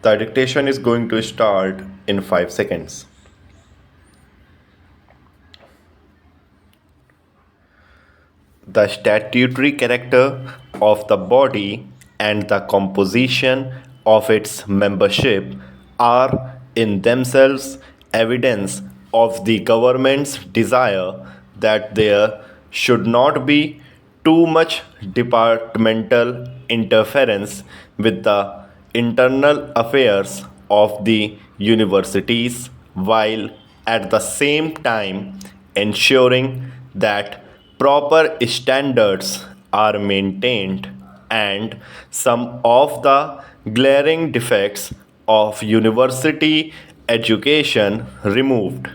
The dictation is going to start in 5 seconds. The statutory character of the body and the composition of its membership are in themselves evidence of the government's desire that there should not be too much departmental interference with the internal affairs of the universities, while at the same time ensuring that proper standards are maintained and some of the glaring defects of university education removed.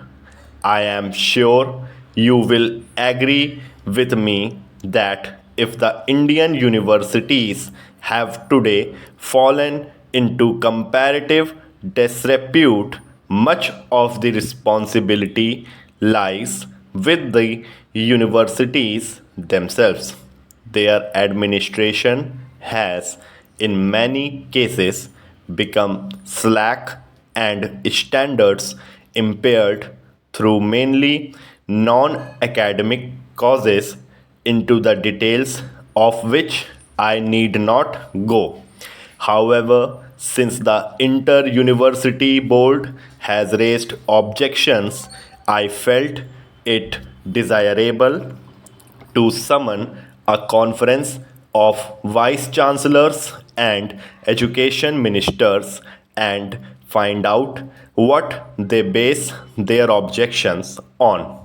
I am sure you will agree with me that if the Indian universities have today fallen into comparative disrepute, much of the responsibility lies with the universities themselves. Their administration has, in many cases, become slack and standards impaired through mainly non academic causes, into the details of which I need not go. However, since the Inter University Board has raised objections, I felt it desirable to summon a conference of vice chancellors and education ministers and find out what they base their objections on.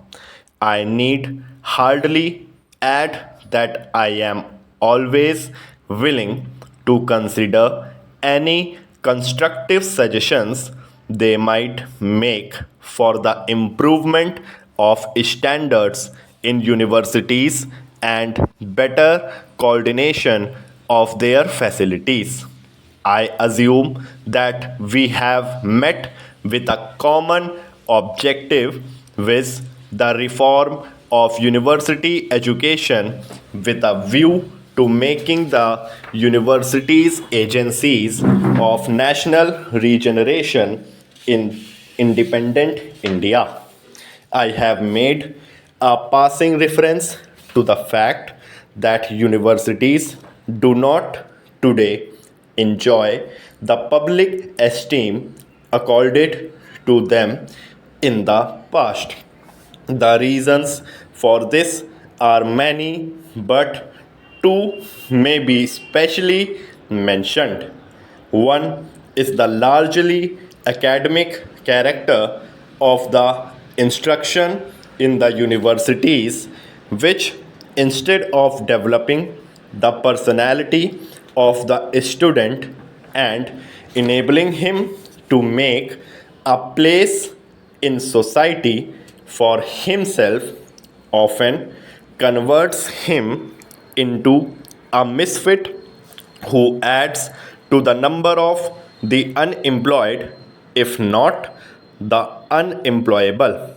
I need hardly add that I am always willing to consider any constructive suggestions they might make for the improvement of standards in universities and better coordination of their facilities. I assume that we have met with a common objective with the reform of university education with a view to making the universities agencies of national regeneration in independent India. I have made a passing reference to the fact that universities do not today enjoy the public esteem accorded to them in the past. The reasons for this are many, but two may be specially mentioned. One is the largely academic character of the instruction in the universities, which instead of developing the personality of the student and enabling him to make a place in society for himself, often converts him into a misfit who adds to the number of the unemployed, if not the unemployable.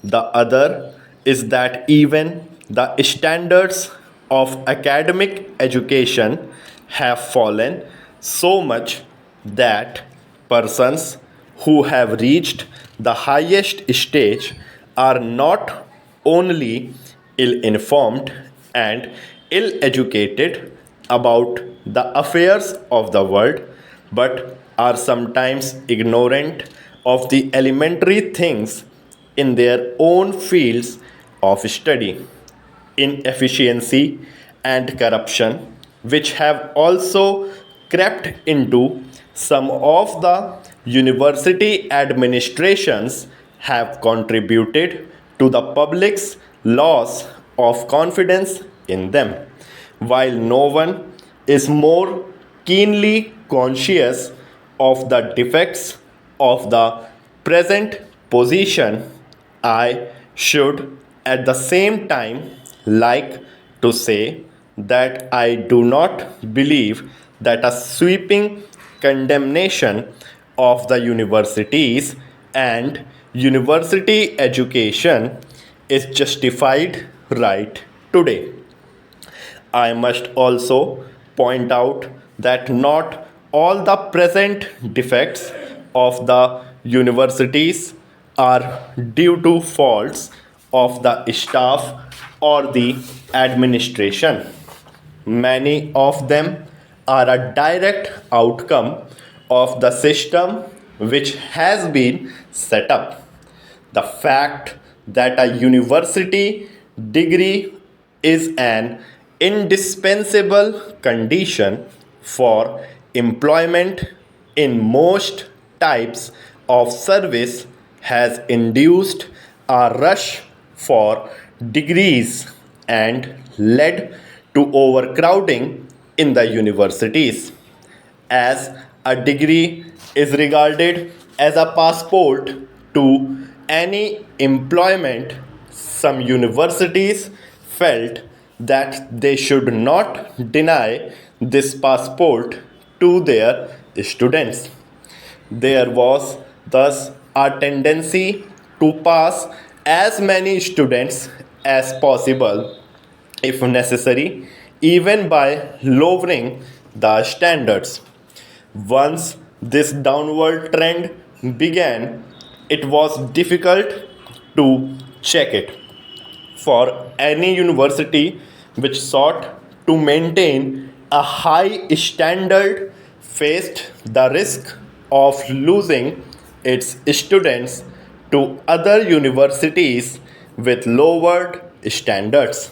The other is that even the standards of academic education have fallen so much that persons who have reached the highest stage are not only ill informed and ill educated about the affairs of the world, but are sometimes ignorant of the elementary things in their own fields of study. Inefficiency and corruption, which have also crept into some of the university administrations, have contributed to the public's loss of confidence in them. While no one is more keenly conscious of the defects of the present position, I should at the same time like to say that I do not believe that a sweeping condemnation of the universities and university education is justified right today. I must also point out that not all the present defects of the universities are due to faults of the staff or the administration. Many of them are a direct outcome of the system which has been set up. The fact that a university degree is an indispensable condition for employment in most types of service has induced a rush for degrees and led to overcrowding in the universities. As a degree is regarded as a passport to any employment, some universities felt that they should not deny this passport to their students. There was thus a tendency to pass as many students as possible, if necessary, even by lowering the standards. Once this downward trend began, it was difficult to check it. For any university which sought to maintain a high standard faced the risk of losing its students to other universities with lowered standards.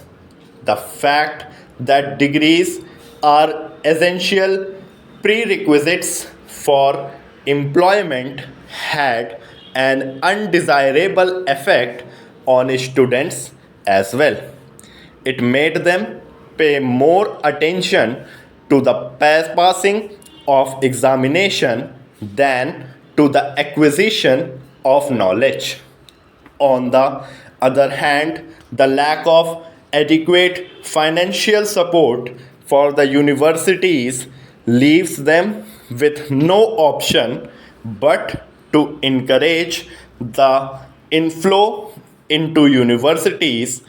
The fact that degrees are essential prerequisites for employment had an undesirable effect on students as well. It made them pay more attention to the passing of examination than to the acquisition of knowledge. On the other hand, the lack of adequate financial support for the universities leaves them with no option but to encourage the inflow into universities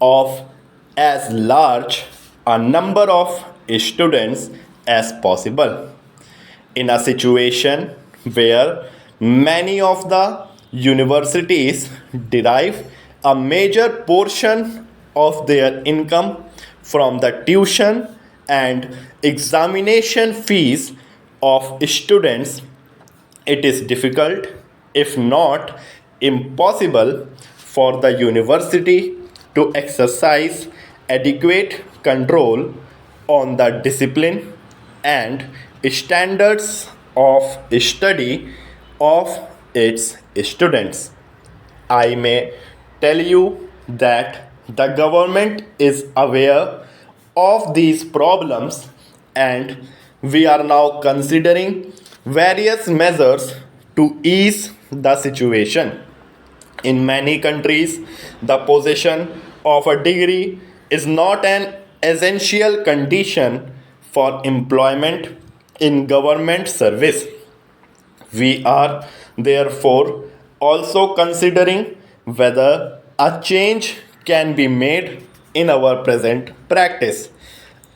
of as large a number of students as possible. In a situation where many of the universities derive a major portion of their income from the tuition and examination fees of students, it is difficult, if not impossible, for the university to exercise adequate control on the discipline and standards of study of its students. I may tell you that the government is aware of these problems and we are now considering various measures to ease the situation. In many countries, the possession of a degree is not an essential condition for employment in government service. We are therefore also considering whether a change can be made in our present practice.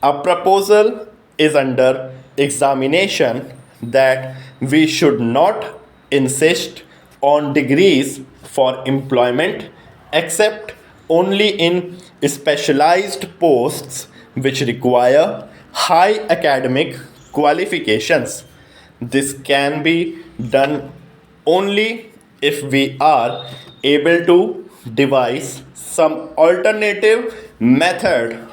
A proposal is under examination that we should not insist on degrees for employment except only in specialized posts which require high academic qualifications. This can be done only if we are able to devise some alternative method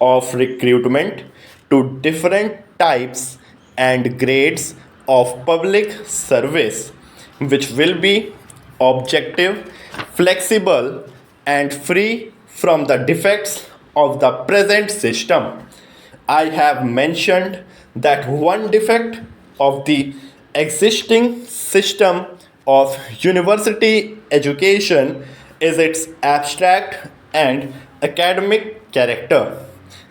of recruitment to different types and grades of public service, which will be objective, flexible, and free from the defects of the present system. I have mentioned that one defect of the existing system of university education is its abstract and academic character.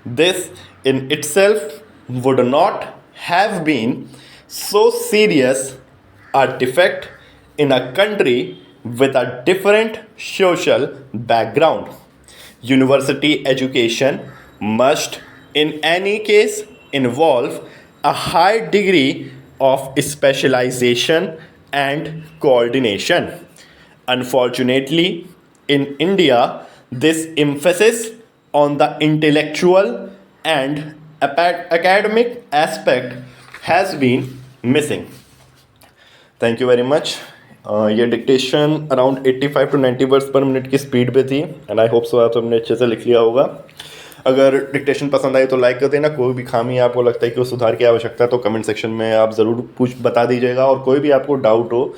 This in itself would not have been so serious a defect in a country with a different social background. University education must, in any case, involve a high degree of specialization and coordination. Unfortunately, in India, this emphasis on the intellectual and academic aspect has been missing. Thank you very much. ये dictation around 85 to 90 words per minute की speed पे थी and I hope so आप सबने अच्छे से लिख लिया होगा. अगर डिक्टेशन पसंद आई तो लाइक कर देना. कोई भी खामी आपको लगता है कि वो सुधार की आवश्यकता है तो कमेंट सेक्शन में आप ज़रूर बता दीजिएगा. और कोई भी आपको डाउट हो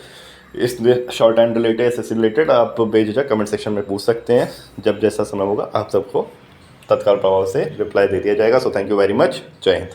इस short hand related, SSC related, आप बेझिझक कमेंट सेक्शन में पूछ सकते हैं. जब जैसा समय होगा आप सबको तत्काल प्रभाव से रिप्लाई दे दिया जाएगा. So thank you very much. जय हिंद.